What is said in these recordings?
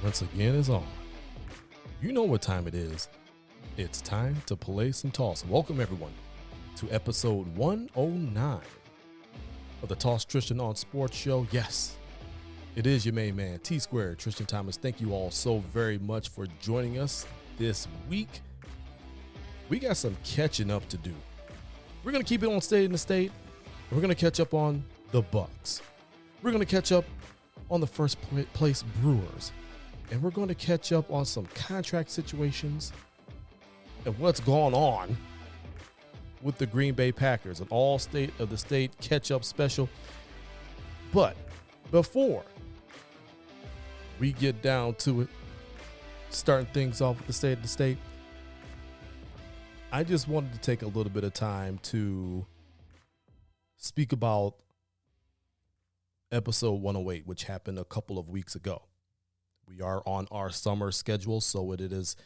once again is on. You know what time it is. It's time to play some toss. Welcome everyone to episode 109 of the Toss Tristain on Sports Show. Yes, it is your main man, T Squared, Tristain Thomas. Thank you all so very much for joining us this week. We got some catching up to do. We're going to keep it on State in the State. We're going to catch up on the Bucks. We're going to catch up on the first place Brewers. And we're going to catch up on some contract situations and what's going on with the Green Bay Packers, an all state of the state catch-up special. But before we get down to it, starting things off with the state of the state, I just wanted to take a little bit of time to speak about episode 108, which happened a couple of weeks ago. We are on our summer schedule, so it is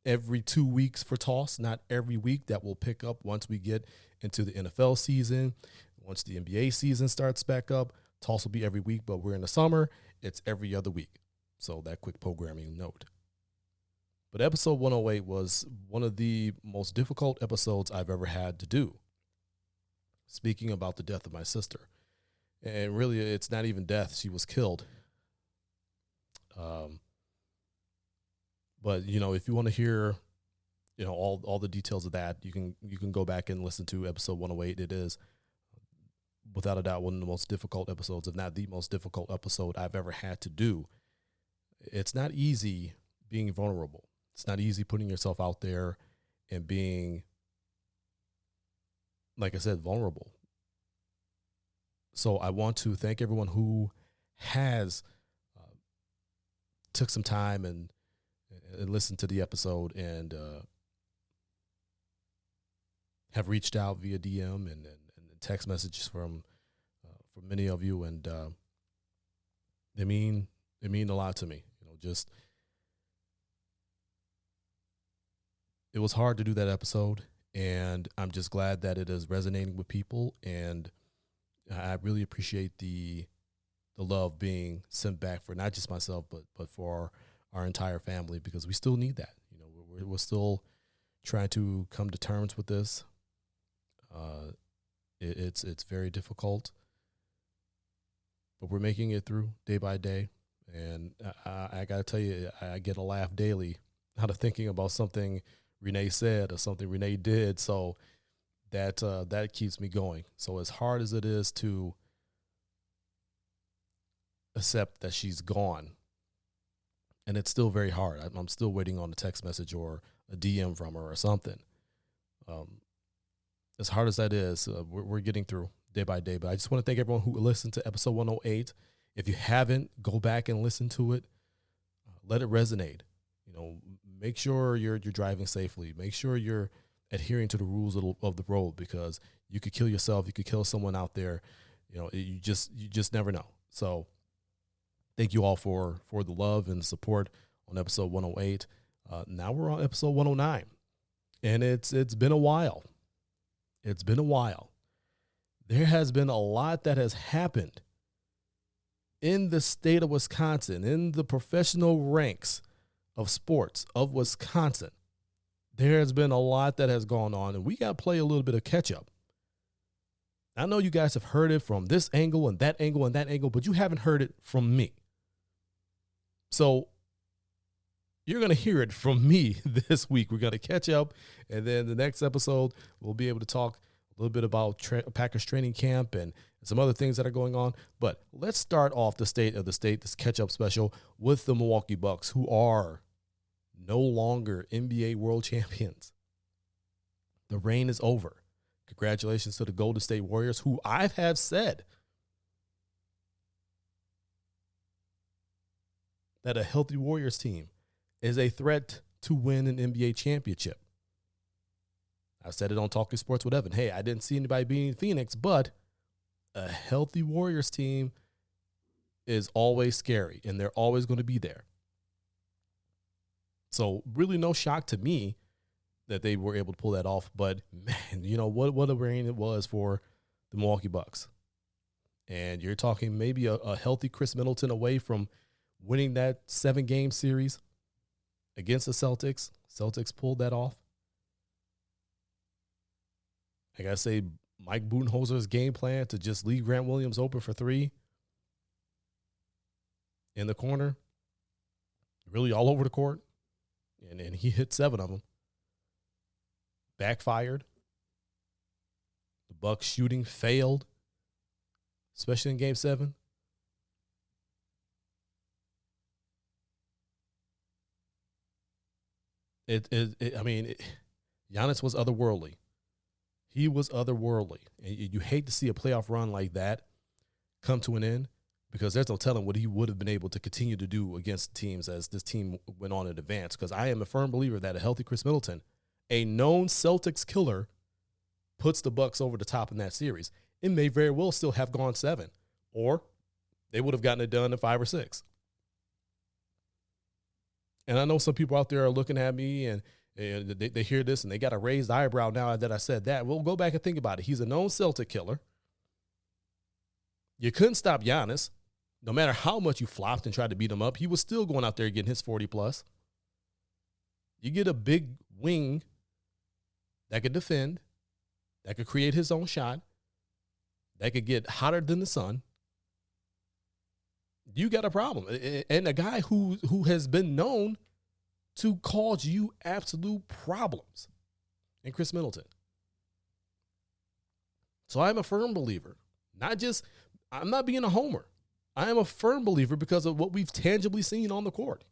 every 2 weeks for Toss, not every week. That will pick up once we get into the NFL season. Once the NBA season starts back up, Toss will be every week, but we're in the summer. It's every other week. So that quick programming note. But episode 108 was one of the most difficult episodes I've ever had to do. Speaking about the death of my sister. And really, it's not even death. She was killed. But you know, if you want to hear, you know, all the details of that, you can go back and listen to episode 108. It is without a doubt one of the most difficult episodes, if not the most difficult episode I've ever had to do. It's not easy being vulnerable. It's not easy putting yourself out there and being, like I said, vulnerable. So I want to thank everyone who has took some time and listened to the episode and have reached out via DM and text messages from many of you, and they mean a lot to me. You know, just it was hard to do that episode, and I'm just glad that it is resonating with people, and I really appreciate the love being sent back for not just myself, but for our entire family, because we still need that. You know, we're still trying to come to terms with this. It's very difficult, but we're making it through day by day. And I got to tell you, I get a laugh daily out of thinking about something Renee said or something Renee did. So that keeps me going. So as hard as it is to accept that she's gone, and it's still very hard. I'm still waiting on a text message or a DM from her or something. As hard as that is, we're getting through day by day. But I just want to thank everyone who listened to episode 108. If you haven't, go back and listen to it. Let it resonate. You know, make sure you're driving safely. Make sure you're adhering to the rules of the road, because you could kill yourself. You could kill someone out there. You know, you just never know. So thank you all for the love and support on episode 108. Now we're on episode 109, and it's been a while. It's been a while. There has been a lot that has happened in the state of Wisconsin, in the professional ranks of sports of Wisconsin. There has been a lot that has gone on, and we got to play a little bit of catch up. I know you guys have heard it from this angle and that angle and that angle, but you haven't heard it from me. So you're going to hear it from me this week. We're going to catch up, and then the next episode, we'll be able to talk a little bit about Packers training camp and some other things that are going on. But let's start off the state of the state, this catch-up special, with the Milwaukee Bucks, who are no longer NBA world champions. The reign is over. Congratulations to the Golden State Warriors, who I have said that a healthy Warriors team is a threat to win an NBA championship. I said it on Talking Sports with Evan. Hey, I didn't see anybody beating Phoenix, but a healthy Warriors team is always scary, and they're always going to be there. So really no shock to me that they were able to pull that off. But, man, you know, what a reign it was for the Milwaukee Bucks. And you're talking maybe a healthy Chris Middleton away from winning that 7-game series against the Celtics. Celtics pulled that off. I got to say, Mike Budenholzer's game plan to just leave Grant Williams open for 3 in the corner, really all over the court, and he hit 7 of them. Backfired. The Bucks shooting failed, especially in Game 7. Giannis was otherworldly. He was otherworldly. And you hate to see a playoff run like that come to an end, because there's no telling what he would have been able to continue to do against teams as this team went on in advance. Because I am a firm believer that a healthy Chris Middleton, a known Celtics killer, puts the Bucks over the top in that series. It may very well still have gone 7, or they would have gotten it done in 5 or 6. And I know some people out there are looking at me and they hear this and they got a raised eyebrow now that I said that. Well, go back and think about it. He's a known Celtic killer. You couldn't stop Giannis. No matter how much you flopped and tried to beat him up, he was still going out there getting his 40+. You get a big wing that could defend, that could create his own shot, that could get hotter than the sun. You got a problem. And a guy who has been known to cause you absolute problems in Chris Middleton. So I'm a firm believer. I'm not being a homer. I am a firm believer because of what we've tangibly seen on the court.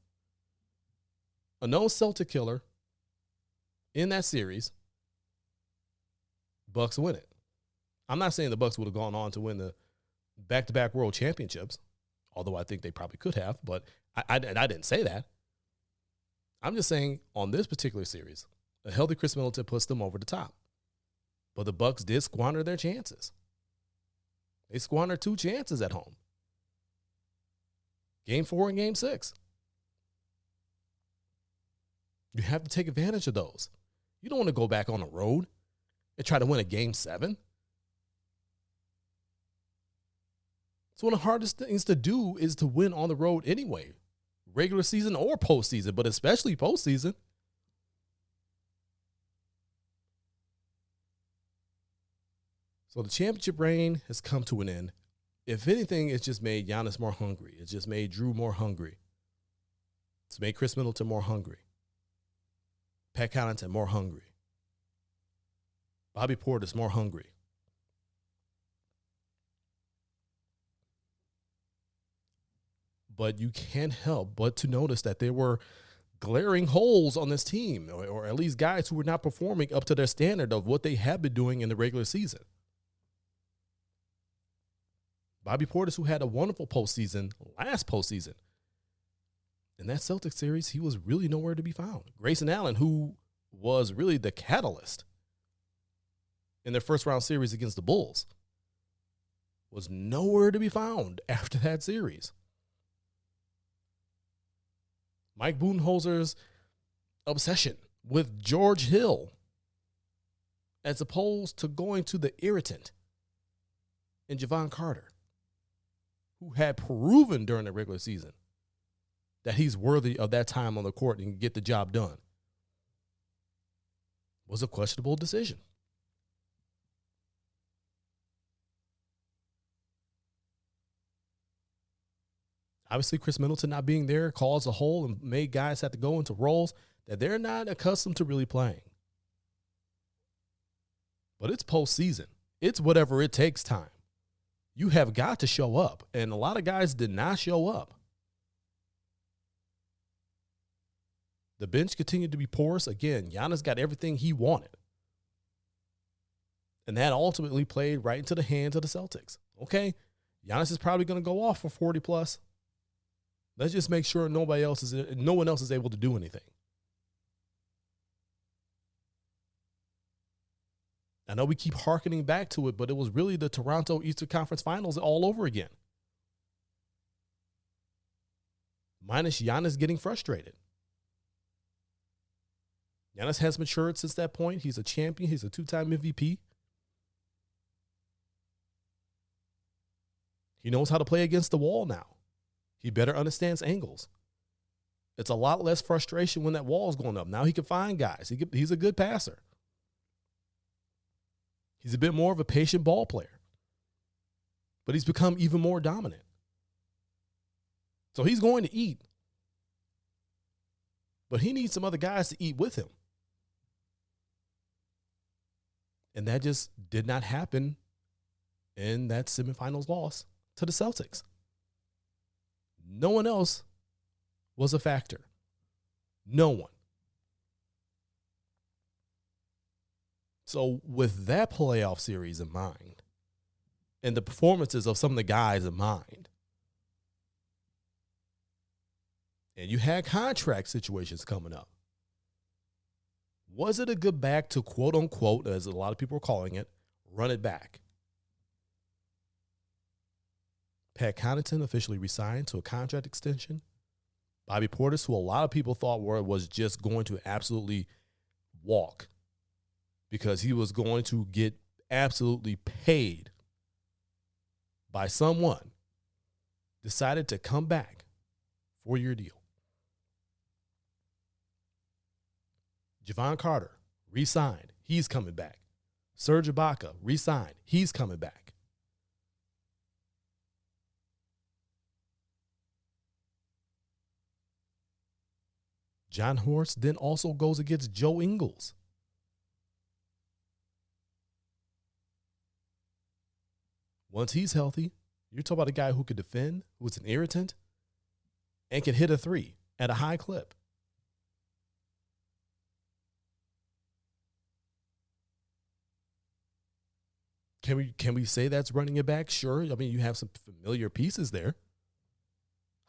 A known Celtic killer in that series, Bucks win it. I'm not saying the Bucks would have gone on to win the back-to-back world championships, although I think they probably could have, but I didn't say that. I'm just saying on this particular series, a healthy Chris Middleton puts them over the top. But the Bucks did squander their chances. They squandered 2 chances at home. Game 4 and Game 6. You have to take advantage of those. You don't want to go back on the road and try to win a Game 7. It's one of the hardest things to do is to win on the road anyway, regular season or postseason, but especially postseason. So the championship reign has come to an end. If anything, it's just made Giannis more hungry. It's just made Drew more hungry. It's made Chris Middleton more hungry. Pat Connaughton more hungry. Bobby Portis more hungry. But you can't help but to notice that there were glaring holes on this team, or at least guys who were not performing up to their standard of what they had been doing in the regular season. Bobby Portis, who had a wonderful postseason, last postseason. In that Celtics series, he was really nowhere to be found. Grayson Allen, who was really the catalyst in their first-round series against the Bulls, was nowhere to be found after that series. Mike Budenholzer's obsession with George Hill, as opposed to going to the irritant in Javon Carter, who had proven during the regular season that he's worthy of that time on the court and can get the job done, was a questionable decision. Obviously, Chris Middleton not being there caused a hole and made guys have to go into roles that they're not accustomed to really playing. But it's postseason. It's whatever it takes time. You have got to show up, and a lot of guys did not show up. The bench continued to be porous. Again, Giannis got everything he wanted. And that ultimately played right into the hands of the Celtics. Okay, Giannis is probably going to go off for 40+. Let's just make sure no one else is able to do anything. I know we keep hearkening back to it, but it was really the Toronto Eastern Conference Finals all over again. Minus Giannis getting frustrated. Giannis has matured since that point. He's a champion. He's a 2-time MVP. He knows how to play against the wall now. He better understands angles. It's a lot less frustration when that wall is going up. Now he can find guys. He's a good passer. He's a bit more of a patient ball player. But he's become even more dominant. So he's going to eat. But he needs some other guys to eat with him. And that just did not happen in that semifinals loss to the Celtics. No one else was a factor. No one. So with that playoff series in mind, and the performances of some of the guys in mind, and you had contract situations coming up, was it a good back to, quote unquote, as a lot of people are calling it, run it back? Pat Connaughton officially resigned to a contract extension. Bobby Portis, who a lot of people thought was just going to absolutely walk because he was going to get absolutely paid by someone, decided to come back. 4-year deal. Javon Carter, re-signed. He's coming back. Serge Ibaka, re-signed. He's coming back. John Horst then also goes against Joe Ingles. Once he's healthy, you're talking about a guy who could defend, who's an irritant, and can hit a three at a high clip. Can we say that's running it back? Sure. I mean, you have some familiar pieces there.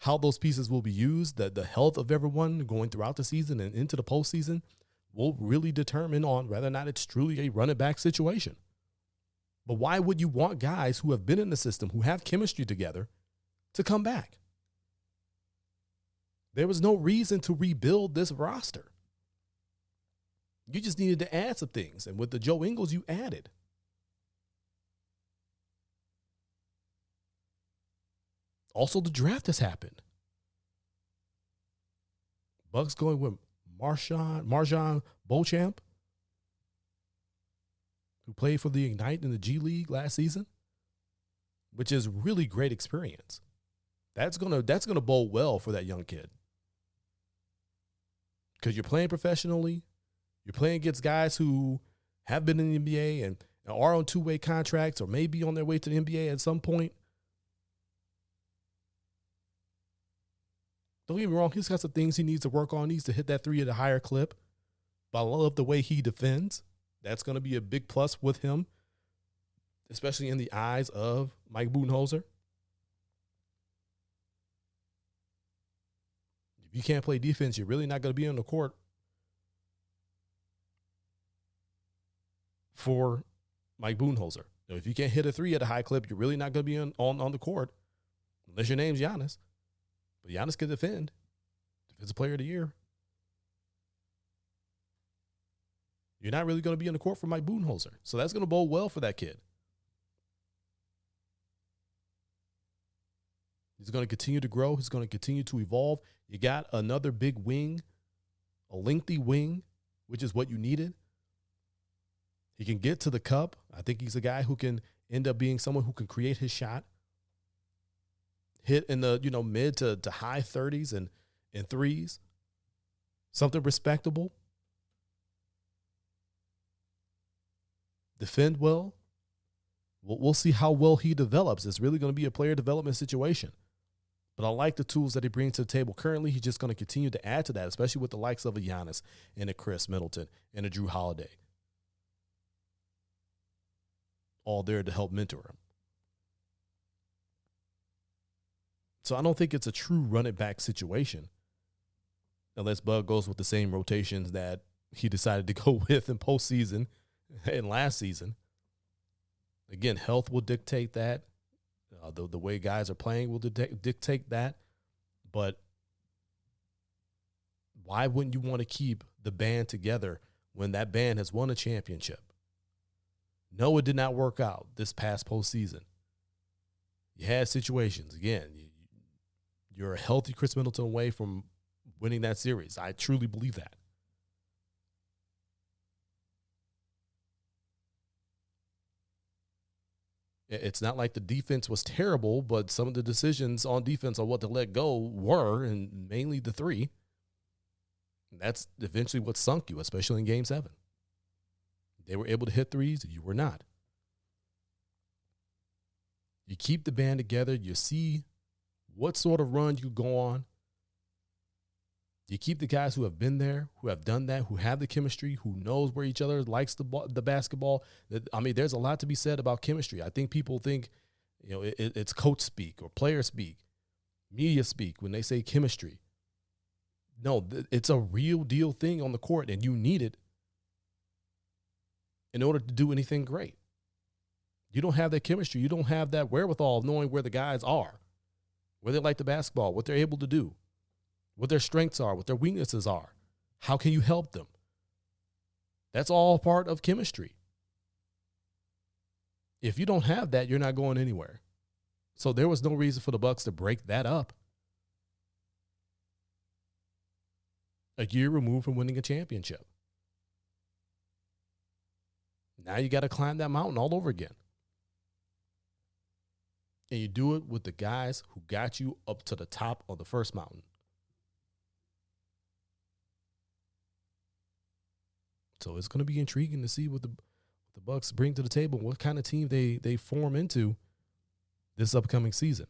How those pieces will be used, the health of everyone going throughout the season and into the postseason will really determine on whether or not it's truly a run it back situation. But why would you want guys who have been in the system, who have chemistry together, to come back? There was no reason to rebuild this roster. You just needed to add some things. And with the Joe Ingles, you added. Also, the draft has happened. Bucks going with Marjan Beauchamp, who played for the Ignite in the G League last season, which is really great experience. That's gonna bode well for that young kid. Because you're playing professionally, you're playing against guys who have been in the NBA and are on two-way contracts or may be on their way to the NBA at some point. Don't get me wrong, he's got some things he needs to work on. He needs to hit that three at a higher clip. But I love the way he defends. That's going to be a big plus with him, especially in the eyes of Mike Budenholzer. If you can't play defense, you're really not going to be on the court for Mike Budenholzer. If you can't hit a three at a high clip, you're really not going to be on the court unless your name's Giannis. But Giannis can defend. Defensive Player of the Year. You're not really going to be on the court for Mike Budenholzer. So that's going to bode well for that kid. He's going to continue to grow. He's going to continue to evolve. You got another big wing, a lengthy wing, which is what you needed. He can get to the cup. I think he's a guy who can end up being someone who can create his shot. Hit in the mid to high 30s and threes. Something respectable. Defend well. We'll see how well he develops. It's really going to be a player development situation. But I like the tools that he brings to the table. Currently, he's just going to continue to add to that, especially with the likes of a Giannis and a Chris Middleton and a Drew Holiday. All there to help mentor him. So I don't think it's a true run-it-back situation unless Bud goes with the same rotations that he decided to go with in postseason and last season. Again, health will dictate that. The way guys are playing will dictate that. But why wouldn't you want to keep the band together when that band has won a championship? No, it did not work out this past postseason. You had situations. Again, you're a healthy Chris Middleton away from winning that series. I truly believe that. It's not like the defense was terrible, but some of the decisions on defense on what to let go were, and mainly the three. And that's eventually what sunk you, especially in Game 7. They were able to hit threes. You were not. You keep the band together. You see what sort of run you go on. You keep the guys who have been there, who have done that, who have the chemistry, who knows where each other likes the basketball. I mean, there's a lot to be said about chemistry. I think people think, it's coach speak or player speak, media speak when they say chemistry. No, it's a real deal thing on the court, and you need it in order to do anything great. You don't have that chemistry. You don't have that wherewithal of knowing where the guys are, where they like the basketball, what they're able to do, what their strengths are, what their weaknesses are. How can you help them? That's all part of chemistry. If you don't have that, you're not going anywhere. So there was no reason for the Bucks to break that up. A year removed from winning a championship. Now you got to climb that mountain all over again. And you do it with the guys who got you up to the top of the first mountain. So it's going to be intriguing to see what the Bucks bring to the table, what kind of team they form into this upcoming season.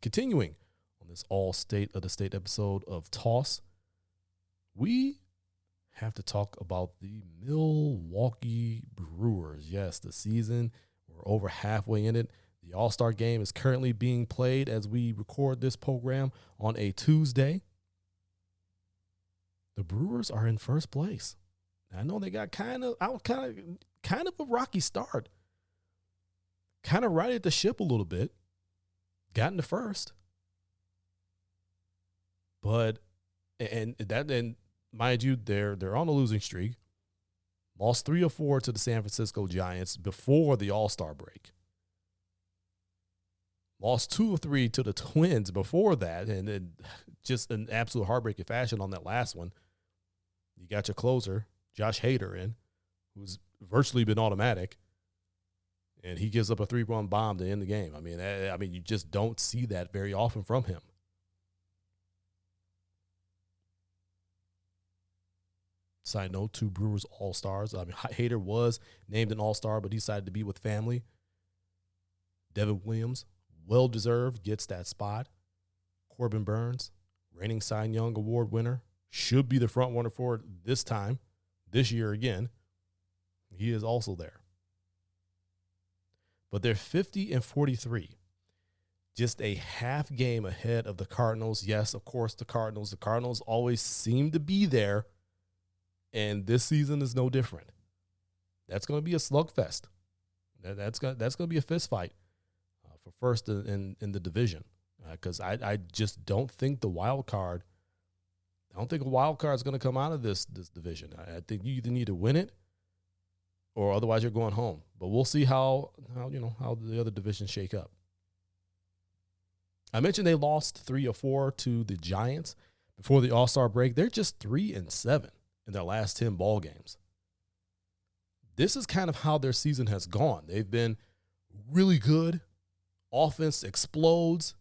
Continuing on this all state of the state episode of Toss, we have to talk about the Milwaukee Brewers. Yes, the season, we're over halfway in it. The All-Star game is currently being played as we record this program on a Tuesday. The Brewers are in first place. I know they got kind of a rocky start. Kind of righted the ship a little bit. Got into first. But and mind you, they're on a losing streak. Lost 3 or 4 to the San Francisco Giants before the All-Star break. Lost 2 or 3 to the Twins before that, and then just an absolute heartbreaking fashion on that last one. You got your closer, Josh Hader, in, who's virtually been automatic, and he gives up a 3-run bomb to end the game. I mean, you just don't see that very often from him. Side note, 2 Brewers All-Stars. I mean, Hader was named an All-Star, but he decided to be with family. Devin Williams, well-deserved, gets that spot. Corbin Burns, reigning Cy Young Award winner, should be the front runner for it this year again. He is also there. But they're 50-43. Just a half game ahead of the Cardinals. Yes, of course, the Cardinals. The Cardinals always seem to be there, and this season is no different. That's going to be a slugfest. That's going to be a fist fight for first in the division, because I just don't think the wild card. I don't think a wild card is going to come out of this division. I think you either need to win it, or otherwise you're going home. But we'll see how the other divisions shake up. I mentioned they lost 3 or 4 to the Giants before the All-Star break. They're just 3-7 in their last 10 ball games. This is kind of how their season has gone. They've been really good. Offense explodes.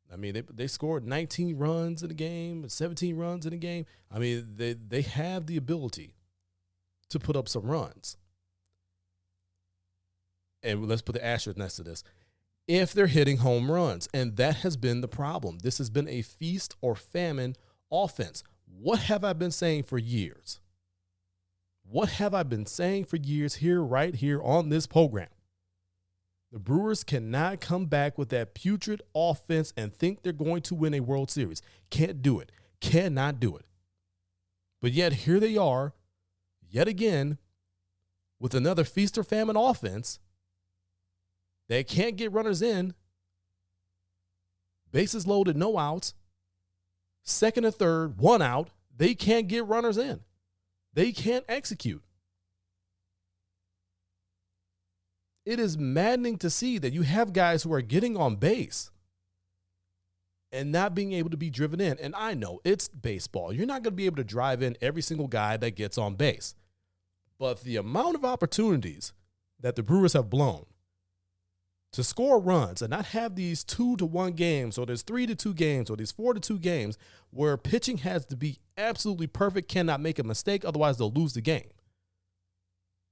I mean, they scored 19 runs in a game, 17 runs in a game. I mean, they have the ability to put up some runs. And let's put the asterisk next to this. If they're hitting home runs, and that has been the problem. This has been a feast or famine offense. What have I been saying for years? What have I been saying for years right here on this program? The Brewers cannot come back with that putrid offense and think they're going to win a World Series. Can't do it. Cannot do it. But yet here they are, yet again, with another feast or famine offense. They can't get runners in. Bases loaded, no outs. Second and third, 1 out. They can't get runners in. They can't execute. It is maddening to see that you have guys who are getting on base, and not being able to be driven in. And I know it's baseball. You're not going to be able to drive in every single guy that gets on base. But the amount of opportunities that the Brewers have blown to score runs and not have these 2-1 games, or there's 3-2 games, or these 4-2 games where pitching has to be absolutely perfect, cannot make a mistake, otherwise they'll lose the game,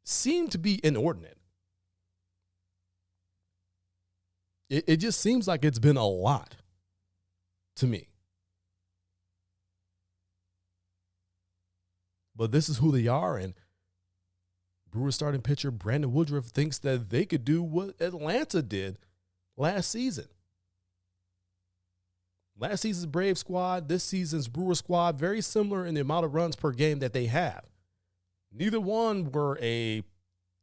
seem to be inordinate. It just seems like it's been a lot to me. But this is who they are, and Brewers starting pitcher Brandon Woodruff thinks that they could do what Atlanta did last season. Last season's Brave squad, this season's Brewer squad, very similar in the amount of runs per game that they have. Neither one were a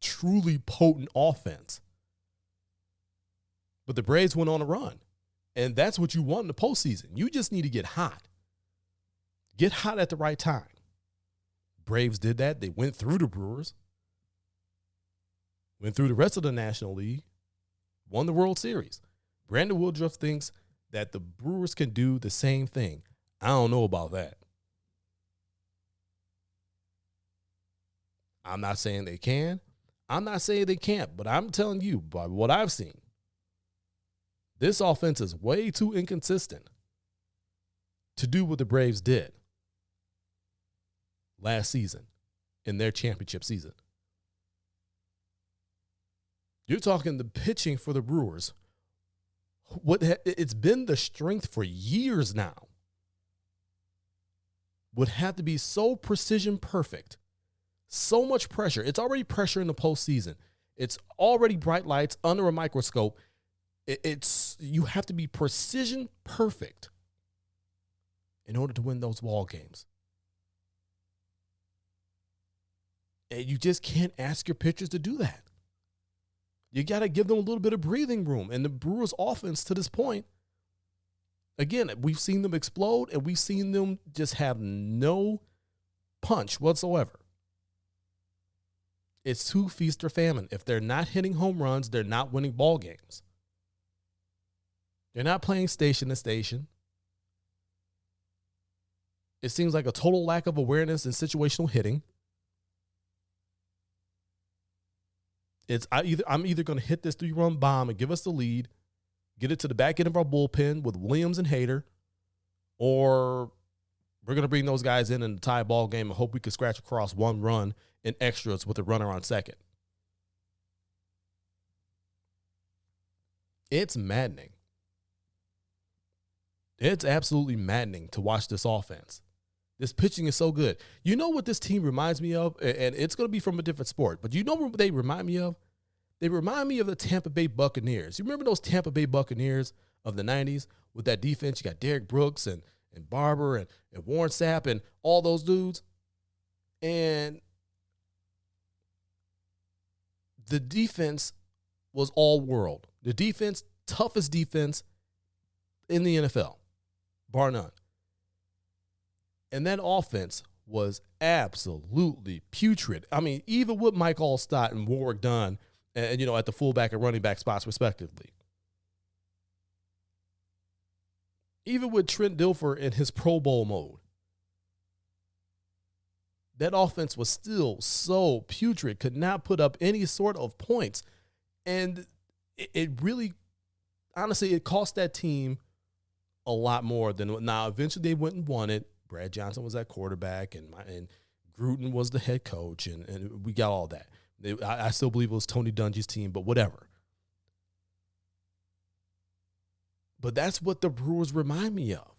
truly potent offense. But the Braves went on a run, and that's what you want in the postseason. You just need to get hot. Get hot at the right time. Braves did that. They went through the Brewers, went through the rest of the National League, won the World Series. Brandon Woodruff thinks that the Brewers can do the same thing. I don't know about that. I'm not saying they can. I'm not saying they can't, but I'm telling you, by what I've seen, this offense is way too inconsistent to do what the Braves did last season in their championship season. You're talking the pitching for the Brewers. It's been the strength for years now. Would have to be so precision perfect, so much pressure. It's already pressure in the postseason. It's already bright lights under a microscope. You have to be precision perfect in order to win those ball games. And you just can't ask your pitchers to do that. You got to give them a little bit of breathing room. And the Brewers' offense to this point, again, we've seen them explode, and we've seen them just have no punch whatsoever. It's too feast or famine. If they're not hitting home runs, they're not winning ball games. They're not playing station to station. It seems like a total lack of awareness in situational hitting. I'm either going to hit this 3-run bomb and give us the lead, get it to the back end of our bullpen with Williams and Hader, or we're going to bring those guys in the tie ball game and hope we can scratch across 1 run in extras with a runner on second. It's maddening. It's absolutely maddening to watch this offense. This pitching is so good. You know what this team reminds me of? And it's going to be from a different sport, but you know what they remind me of? They remind me of the Tampa Bay Buccaneers. You remember those Tampa Bay Buccaneers of the 90s with that defense? You got Derek Brooks and Barber and Warren Sapp and all those dudes. And the defense was all world. The defense, toughest defense in the NFL, bar none. And that offense was absolutely putrid. I mean, even with Mike Allstott and Warwick Dunn, and at the fullback and running back spots respectively. Even with Trent Dilfer in his Pro Bowl mode, that offense was still so putrid, could not put up any sort of points. And it really, honestly, it cost that team a lot more than now. Eventually they went and won it. Brad Johnson was at quarterback, and Gruden was the head coach, and we got all that. I still believe it was Tony Dungy's team, but whatever. But that's what the Brewers remind me of.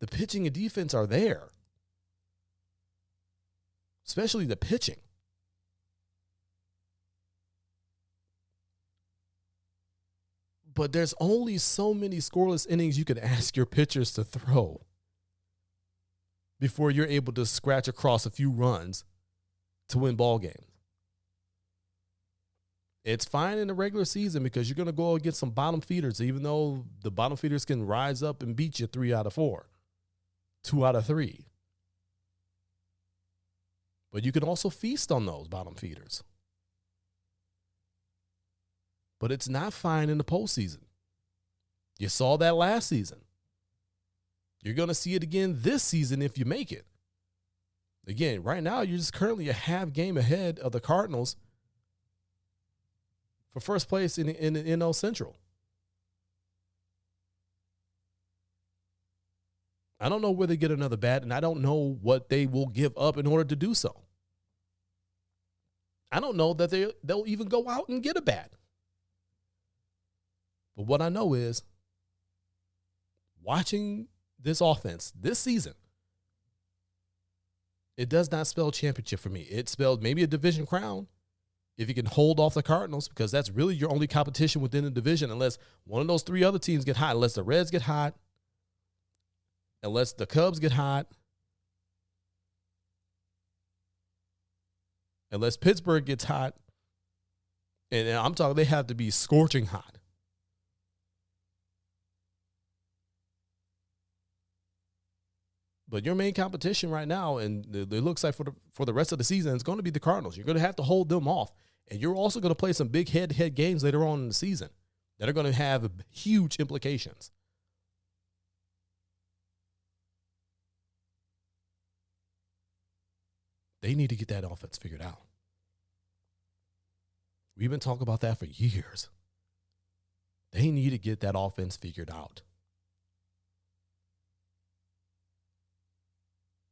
The pitching and defense are there, especially the pitching. But there's only so many scoreless innings you can ask your pitchers to throw before you're able to scratch across a few runs to win ball games. It's fine in the regular season because you're going to go against some bottom feeders, even though the bottom feeders can rise up and beat you 3 out of 4, 2 out of 3. But you can also feast on those bottom feeders. But it's not fine in the postseason. You saw that last season. You're going to see it again this season if you make it. Again, right now, you're just currently a half game ahead of the Cardinals for first place in the NL Central. I don't know where they get another bat, and I don't know what they will give up in order to do so. I don't know that they'll even go out and get a bat. But what I know is watching this offense this season, it does not spell championship for me. It spelled maybe a division crown if you can hold off the Cardinals, because that's really your only competition within the division, unless one of those three other teams get hot, unless the Reds get hot, unless the Cubs get hot, unless Pittsburgh gets hot. And I'm talking, they have to be scorching hot. But your main competition right now, and it looks like for the rest of the season, it's going to be the Cardinals. You're going to have to hold them off. And you're also going to play some big head-to-head games later on in the season that are going to have huge implications. They need to get that offense figured out. We've been talking about that for years. They need to get that offense figured out.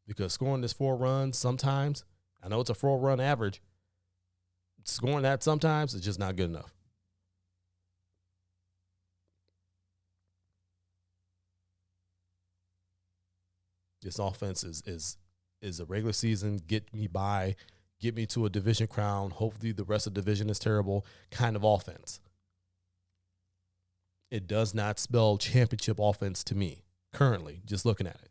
Because scoring this 4 runs sometimes, I know it's a 4-run average, scoring that sometimes is just not good enough. This offense is a regular season, get me by, get me to a division crown, hopefully the rest of the division is terrible kind of offense. It does not spell championship offense to me currently, just looking at it.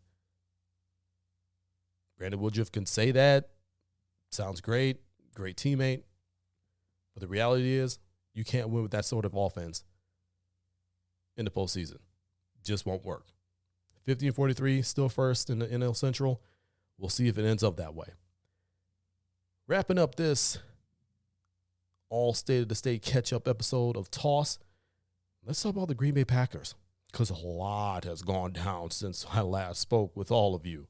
Brandon Woodruff can say that. Sounds great. Great teammate. But the reality is you can't win with that sort of offense in the postseason. Just won't work. 50-43, still first in the NL Central. We'll see if it ends up that way. Wrapping up this all State of the State catch-up episode of Toss, let's talk about the Green Bay Packers, because a lot has gone down since I last spoke with all of you.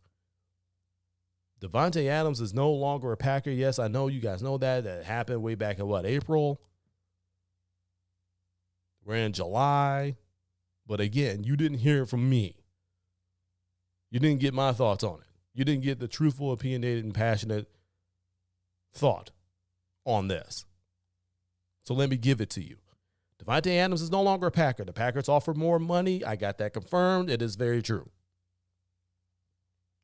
Davante Adams is no longer a Packer. Yes, I know you guys know that. That happened way back in, April? We're in July. But again, you didn't hear it from me. You didn't get my thoughts on it. You didn't get the truthful, opinionated, and passionate thought on this. So let me give it to you. Davante Adams is no longer a Packer. The Packers offered more money. I got that confirmed. It is very true.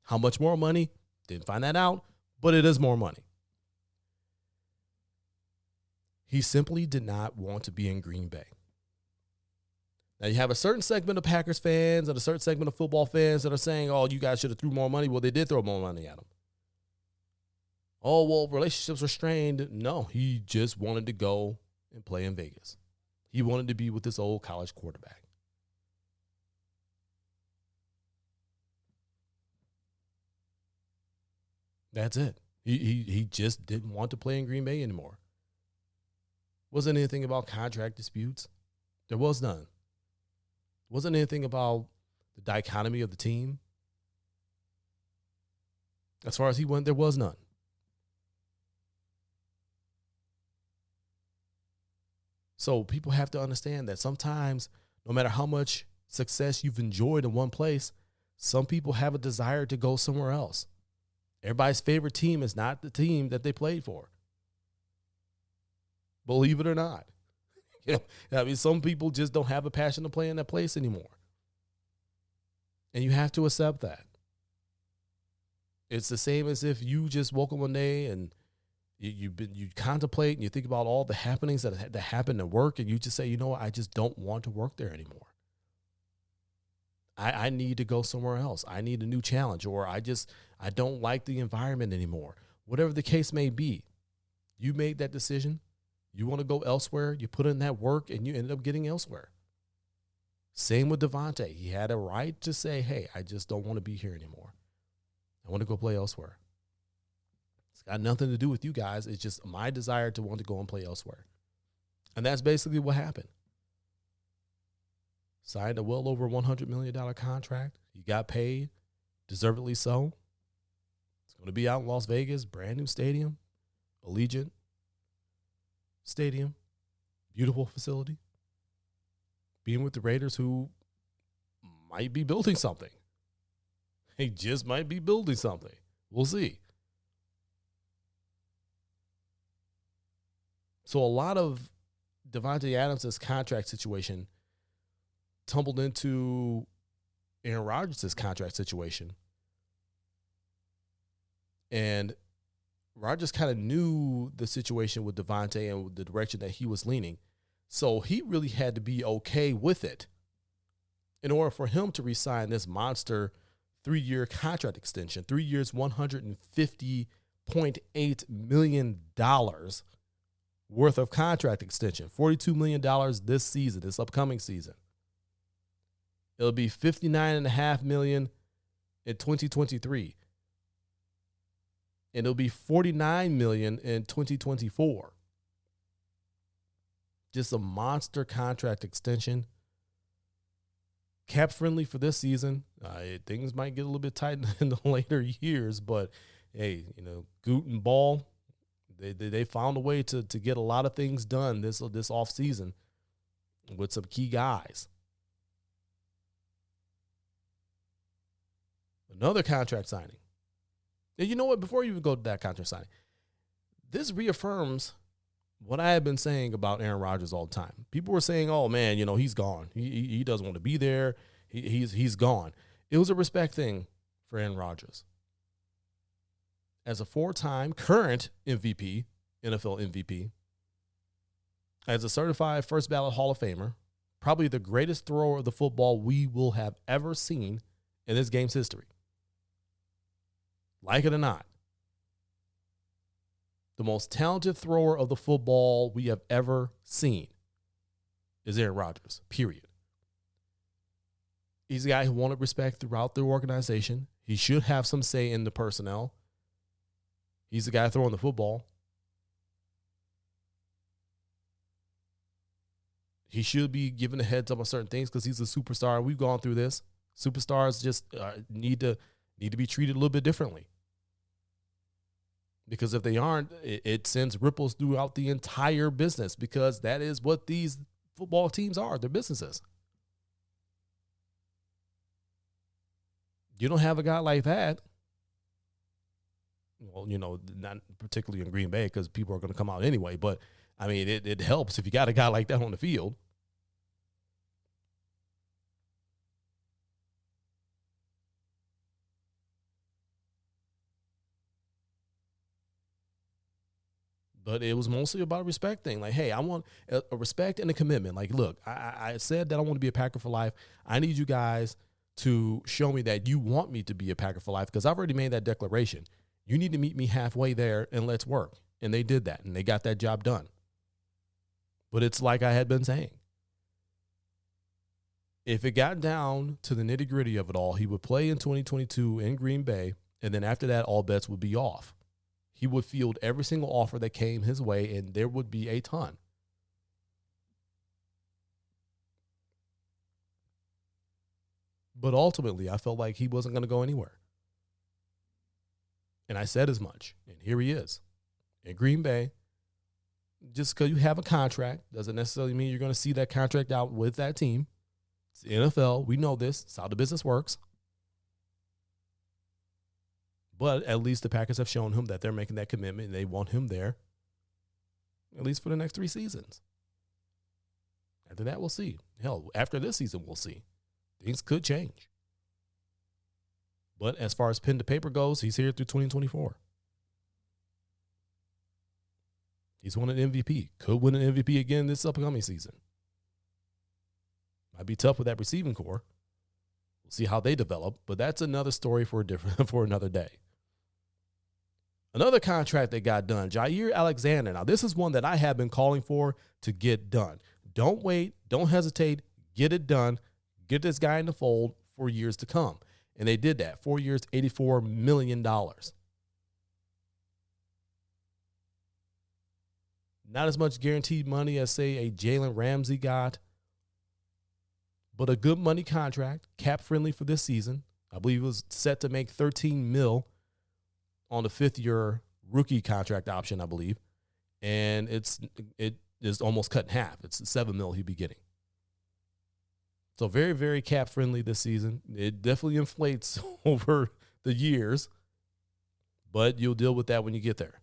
How much more money? Didn't find that out, but it is more money. He simply did not want to be in Green Bay. Now, you have a certain segment of Packers fans and a certain segment of football fans that are saying, oh, you guys should have threw more money. Well, they did throw more money at him. Oh, well, relationships were strained. No, he just wanted to go and play in Vegas. He wanted to be with this old college quarterback. That's it. He just didn't want to play in Green Bay anymore. Wasn't anything about contract disputes. There was none. Wasn't anything about the dichotomy of the team. As far as he went, there was none. So people have to understand that sometimes, no matter how much success you've enjoyed in one place, some people have a desire to go somewhere else. Everybody's favorite team is not the team that they played for. Believe it or not. Some people just don't have a passion to play in that place anymore. And you have to accept that. It's the same as if you just woke up one day and you contemplate and you think about all the happenings that happen at work, and you just say, you know what, I just don't want to work there anymore. I need to go somewhere else. I need a new challenge, or I don't like the environment anymore. Whatever the case may be, you made that decision. You want to go elsewhere. You put in that work, and you end up getting elsewhere. Same with Davante. He had a right to say, hey, I just don't want to be here anymore. I want to go play elsewhere. It's got nothing to do with you guys. It's just my desire to want to go and play elsewhere. And that's basically what happened. signed a well over $100 million contract. He got paid, deservedly so. It's going to be out in Las Vegas, brand new stadium, Allegiant Stadium, beautiful facility. Being with the Raiders, who might be building something. They just might be building something. We'll see. So a lot of Davante Adams' contract situation tumbled into Aaron Rodgers' contract situation. And Rodgers kind of knew the situation with Davante and the direction that he was leaning. So he really had to be okay with it in order for him to re-sign this monster 3-year contract extension, 3 years, $150.8 million worth of contract extension, $42 million this season, this upcoming season. It'll be $59.5 million in 2023. And it'll be $49 million in 2024. Just a monster contract extension. Cap friendly for this season. Things might get a little bit tight in the later years, but hey, Goot and Ball, they found a way to get a lot of things done this offseason with some key guys. Another contract signing. And you know what? Before you even go to that contract signing, this reaffirms what I have been saying about Aaron Rodgers all the time. People were saying, "Oh man, he's gone. He doesn't want to be there. He's gone." It was a respect thing for Aaron Rodgers. As a 4-time current MVP, NFL MVP, as a certified first ballot Hall of Famer, probably the greatest thrower of the football we will have ever seen in this game's history. Like it or not, the most talented thrower of the football we have ever seen is Aaron Rodgers, period. He's a guy who wanted respect throughout the organization. He should have some say in the personnel. He's the guy throwing the football. He should be given a heads up on certain things because he's a superstar. We've gone through this. Superstars just need to be treated a little bit differently. Because if they aren't, it sends ripples throughout the entire business, because that is what these football teams are. They're businesses. You don't have a guy like that. Well, not particularly in Green Bay because people are going to come out anyway. But, I mean, it helps if you got a guy like that on the field. But it was mostly about a respect thing. Like, hey, I want a respect and a commitment. Like, look, I said that I want to be a Packer for life. I need you guys to show me that you want me to be a Packer for life, because I've already made that declaration. You need to meet me halfway there and let's work. And they did that, and they got that job done. But it's like I had been saying. If it got down to the nitty-gritty of it all, he would play in 2022 in Green Bay, and then after that, all bets would be off. He would field every single offer that came his way, and there would be a ton. But ultimately, I felt like he wasn't going to go anywhere. And I said as much. And here he is in Green Bay. Just because you have a contract doesn't necessarily mean you're going to see that contract out with that team. It's the NFL. We know this. It's how the business works. But at least the Packers have shown him that they're making that commitment and they want him there, at least for the next 3 seasons. After that, we'll see. Hell, after this season, we'll see. Things could change. But as far as pen to paper goes, he's here through 2024. He's won an MVP. Could win an MVP again this upcoming season. Might be tough with that receiving core. We'll see how they develop, but that's another story for another day. Another contract that got done, Jair Alexander. Now, this is one that I have been calling for to get done. Don't wait. Don't hesitate. Get it done. Get this guy in the fold for years to come. And they did that. 4 years, $84 million. Not as much guaranteed money as, say, a Jalen Ramsey got. but a good money contract, cap friendly for this season. I believe it was set to make $13 million on the 5th-year rookie contract option, I believe. And it is almost cut in half. It's $7 million he'd be getting. So very, very cap friendly this season. It definitely inflates over the years, but you'll deal with that when you get there.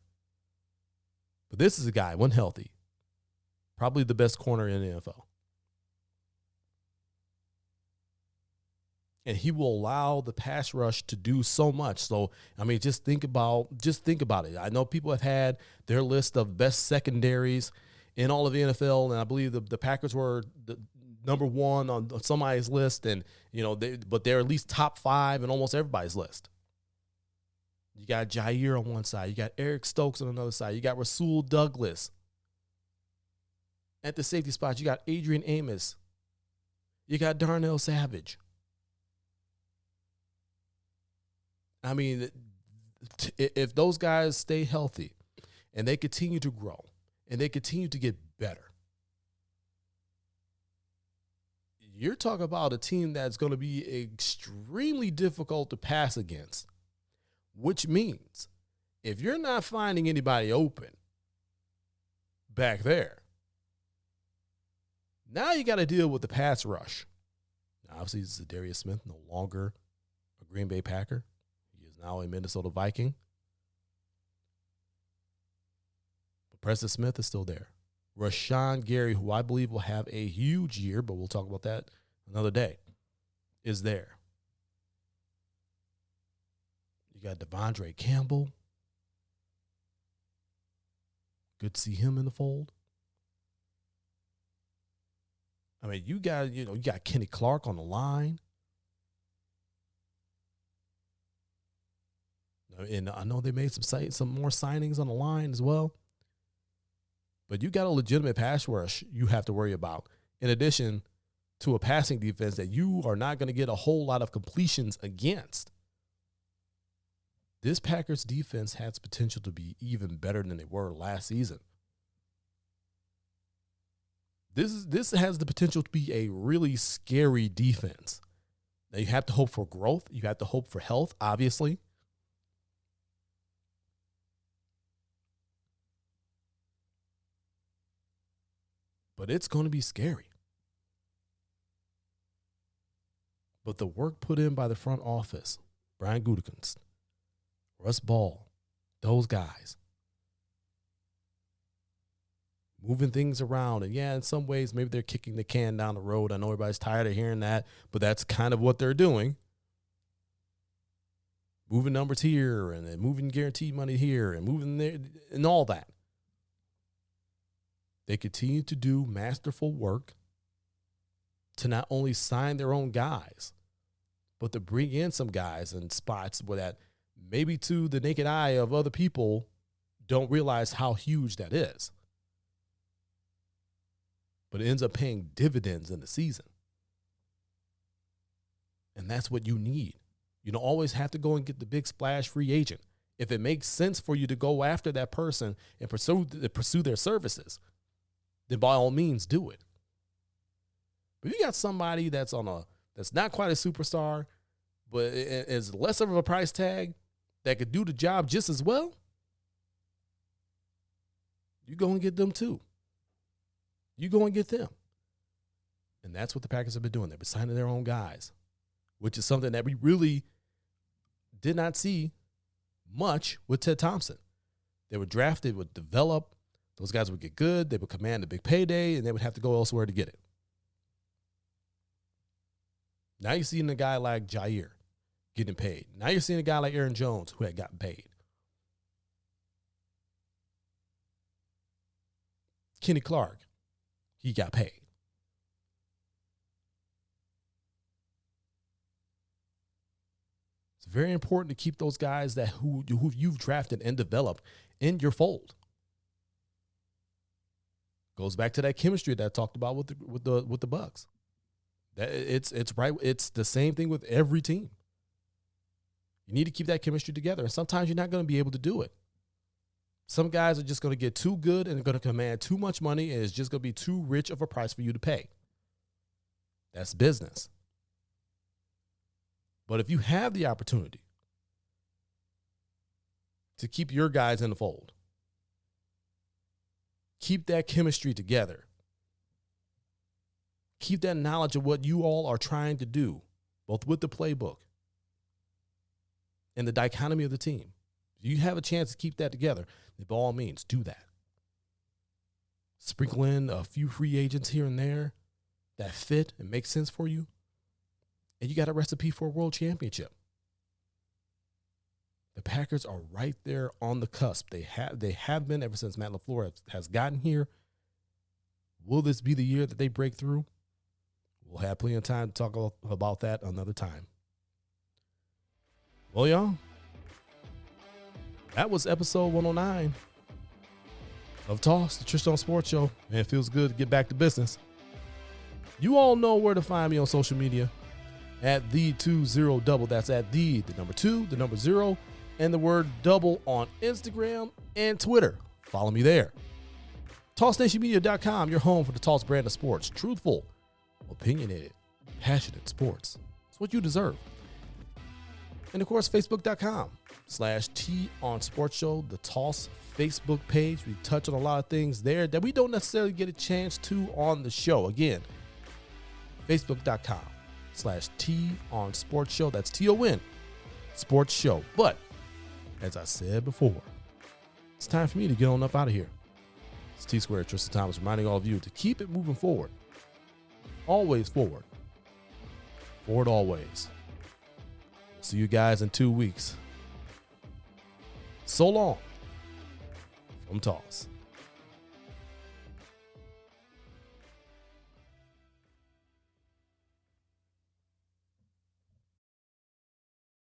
But this is a guy, when healthy, probably the best corner in the NFL. And he will allow the pass rush to do so much. So, I mean, just think about it. I know people have had their list of best secondaries in all of the NFL, and I believe the Packers were the number one on somebody's list, and but they're at least top 5 in almost everybody's list. You got Jair on one side, you got Eric Stokes on another side, you got Rasul Douglas. At the safety spot, you got Adrian Amos, you got Darnell Savage. I mean, if those guys stay healthy and they continue to grow and they continue to get better, you're talking about a team that's going to be extremely difficult to pass against, which means if you're not finding anybody open back there, now you got to deal with the pass rush. Now, obviously, Zadarius Smith no longer a Green Bay Packer. He is now a Minnesota Viking. But Preston Smith is still there. Rashawn Gary, who I believe will have a huge year, but we'll talk about that another day, is there. You got Devondre Campbell. Good to see him in the fold. I mean, you got Kenny Clark on the line. And I know they made some more signings on the line as well. But you got a legitimate pass rush you have to worry about, in addition to a passing defense that you are not going to get a whole lot of completions against. This Packers defense has potential to be even better than they were last season. This has the potential to be a really scary defense. Now, you have to hope for growth. You have to hope for health, obviously. But it's going to be scary. But the work put in by the front office, Brian Gutekunst, Russ Ball, those guys, moving things around. And yeah, in some ways, maybe they're kicking the can down the road. I know everybody's tired of hearing that, but that's kind of what they're doing. Moving numbers here and then moving guaranteed money here and moving there and all that. They continue to do masterful work to not only sign their own guys, but to bring in some guys in spots where that maybe to the naked eye of other people don't realize how huge that is. But it ends up paying dividends in the season. And that's what you need. You don't always have to go and get the big splash free agent. If it makes sense for you to go after that person and pursue their services, then by all means do it. But if you got somebody that's not quite a superstar, but is less of a price tag that could do the job just as well, you go and get them too. You go and get them. And that's what the Packers have been doing. They've been signing their own guys, which is something that we really did not see much with Ted Thompson. They were drafted, would develop. Those guys would get good. They would command a big payday, and they would have to go elsewhere to get it. Now you're seeing a guy like Jair getting paid. Now you're seeing a guy like Aaron Jones who had gotten paid. Kenny Clark, he got paid. It's very important to keep those guys who you've drafted and developed in your fold. Goes back to that chemistry that I talked about with the Bucs. That it's right. It's the same thing with every team. You need to keep that chemistry together, and sometimes you're not going to be able to do it. Some guys are just going to get too good and are going to command too much money, and it's just going to be too rich of a price for you to pay. That's business. But if you have the opportunity to keep your guys in the fold, keep that chemistry together, keep that knowledge of what you all are trying to do, both with the playbook and the dichotomy of the team. If you have a chance to keep that together, then by all means, do that. Sprinkle in a few free agents here and there that fit and make sense for you, and you got a recipe for a world championship. The Packers are right there on the cusp. They have been ever since Matt LaFleur has gotten here. Will this be the year that they break through? We'll have plenty of time to talk about that another time. Well, y'all, that was episode 109 of Toss, the Tristain Sports Show. Man, it feels good to get back to business. You all know where to find me on social media at the20double. That's at the number 2, the number 0, and the word double on Instagram and Twitter. Follow me there. TossNationMedia.com, your home for the Toss brand of sports. Truthful, opinionated, passionate sports. It's what you deserve. And of course, Facebook.com/T on Sports Show, the Toss Facebook page. We touch on a lot of things there that we don't necessarily get a chance to on the show. Again, Facebook.com/T on Sports Show. That's TON Sports Show. But as I said before, it's time for me to get on up out of here. It's T Squared, Tristan Thomas, reminding all of you to keep it moving forward. Always forward. Forward always. See you guys in 2 weeks. So long from Toss.